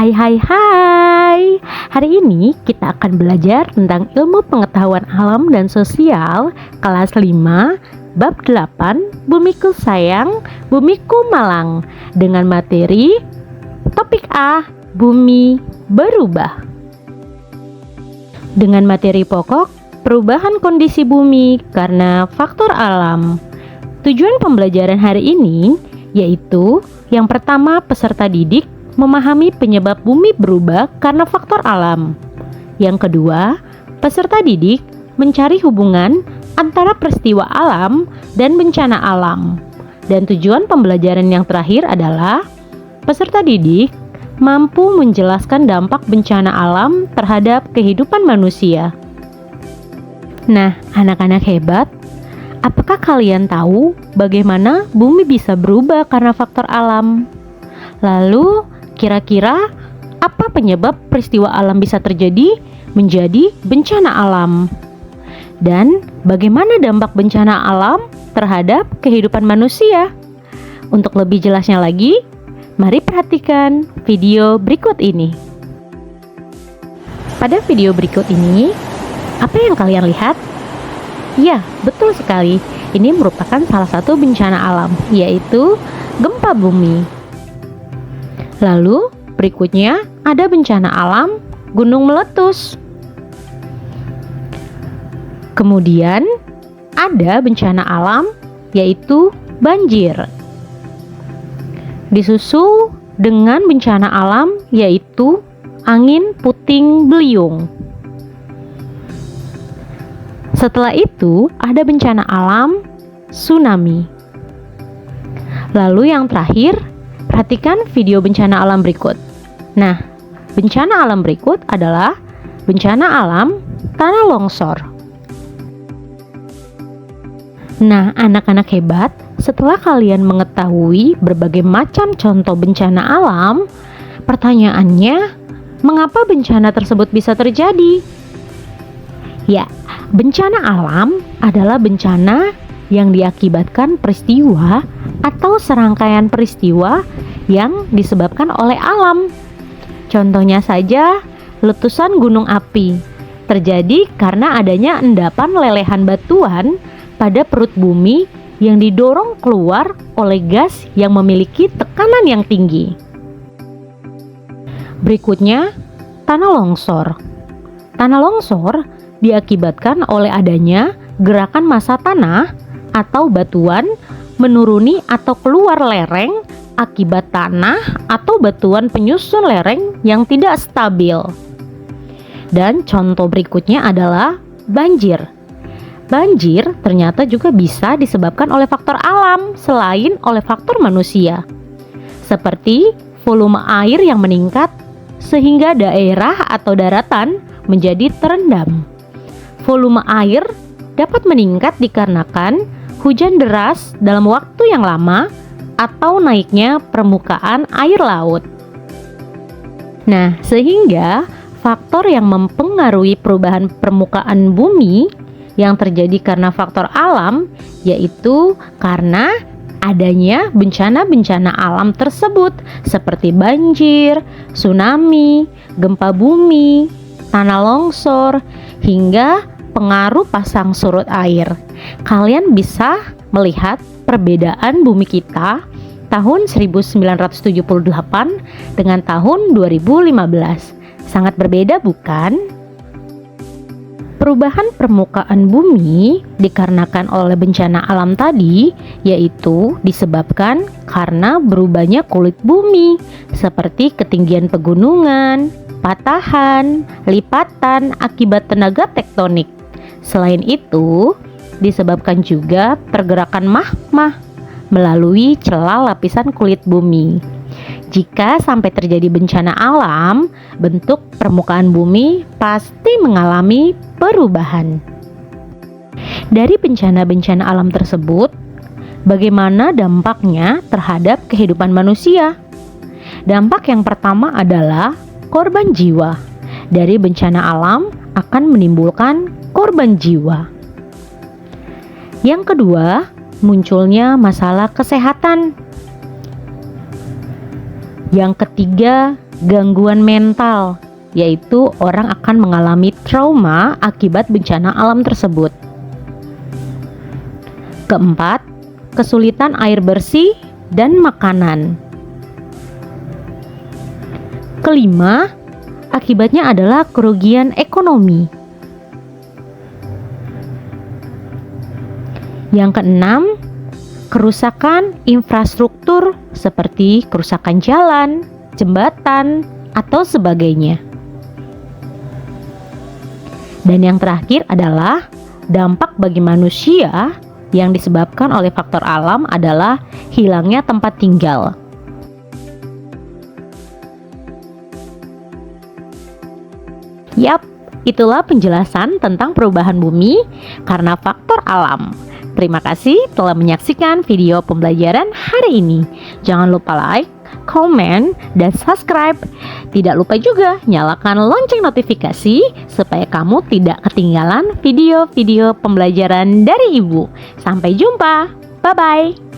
Hai. Hari ini kita akan belajar tentang ilmu pengetahuan alam dan sosial kelas 5 bab 8 Bumiku Sayang, Bumiku Malang dengan materi topik A, bumi berubah. Dengan materi pokok, perubahan kondisi bumi karena faktor alam. Tujuan pembelajaran hari ini yaitu yang pertama, peserta didik memahami penyebab bumi berubah karena faktor alam. Yang kedua, peserta didik mencari hubungan antara peristiwa alam dan bencana alam. Dan tujuan pembelajaran yang terakhir adalah peserta didik mampu menjelaskan dampak bencana alam terhadap kehidupan manusia. Nah, anak-anak hebat, apakah kalian tahu bagaimana bumi bisa berubah karena faktor alam? Lalu, kira-kira apa penyebab peristiwa alam bisa terjadi menjadi bencana alam? Dan bagaimana dampak bencana alam terhadap kehidupan manusia? Untuk lebih jelasnya lagi, mari perhatikan video berikut ini. Pada video berikut ini, apa yang kalian lihat? Ya, betul sekali. Ini merupakan salah satu bencana alam, yaitu gempa bumi. Lalu berikutnya ada bencana alam gunung meletus. Kemudian ada bencana alam yaitu banjir. Disusul dengan bencana alam yaitu angin puting beliung. Setelah itu ada bencana alam tsunami. Lalu yang terakhir, perhatikan video bencana alam berikut. Nah, bencana alam berikut adalah bencana alam tanah longsor. Nah, anak-anak hebat, setelah kalian mengetahui berbagai macam contoh bencana alam, pertanyaannya, mengapa bencana tersebut bisa terjadi? Ya, bencana alam adalah bencana yang diakibatkan peristiwa atau serangkaian peristiwa yang disebabkan oleh alam. Contohnya saja, letusan gunung api terjadi karena adanya endapan lelehan batuan pada perut bumi yang didorong keluar oleh gas yang memiliki tekanan yang tinggi. Berikutnya, tanah longsor. Tanah longsor diakibatkan oleh adanya gerakan massa tanah atau batuan menuruni atau keluar lereng akibat tanah atau batuan penyusun lereng yang tidak stabil. Dan contoh berikutnya adalah banjir. Banjir ternyata juga bisa disebabkan oleh faktor alam selain oleh faktor manusia. Seperti volume air yang meningkat sehingga daerah atau daratan menjadi terendam. Volume air dapat meningkat dikarenakan hujan deras dalam waktu yang lama atau naiknya permukaan air laut. Nah, sehingga faktor yang mempengaruhi perubahan permukaan bumi yang terjadi karena faktor alam yaitu karena adanya bencana-bencana alam tersebut seperti banjir, tsunami, gempa bumi, tanah longsor, hingga pengaruh pasang surut air. Kalian bisa melihat perbedaan bumi kita tahun 1978 dengan tahun 2015. Sangat berbeda, bukan? Perubahan permukaan bumi dikarenakan oleh bencana alam tadi, yaitu disebabkan karena berubahnya kulit bumi, seperti ketinggian pegunungan, patahan, lipatan akibat tenaga tektonik. Selain itu, disebabkan juga pergerakan magma melalui celah lapisan kulit bumi. Jika sampai terjadi bencana alam, bentuk permukaan bumi pasti mengalami perubahan. Dari bencana-bencana alam tersebut, bagaimana dampaknya terhadap kehidupan manusia? Dampak yang pertama adalah korban jiwa. Dari bencana alam akan menimbulkan korban jiwa. Yang kedua, munculnya masalah kesehatan. Yang ketiga, gangguan mental, yaitu orang akan mengalami trauma akibat bencana alam tersebut. Keempat, kesulitan air bersih dan makanan. Kelima, akibatnya adalah kerugian ekonomi. Yang keenam, kerusakan infrastruktur seperti kerusakan jalan, jembatan, atau sebagainya. Dan yang terakhir adalah dampak bagi manusia yang disebabkan oleh faktor alam adalah hilangnya tempat tinggal. Yap, itulah penjelasan tentang perubahan bumi karena faktor alam. Terima kasih telah menyaksikan video pembelajaran hari ini. Jangan lupa like, komen, dan subscribe. Tidak lupa juga nyalakan lonceng notifikasi supaya kamu tidak ketinggalan video-video pembelajaran dari Ibu. Sampai jumpa. Bye-bye.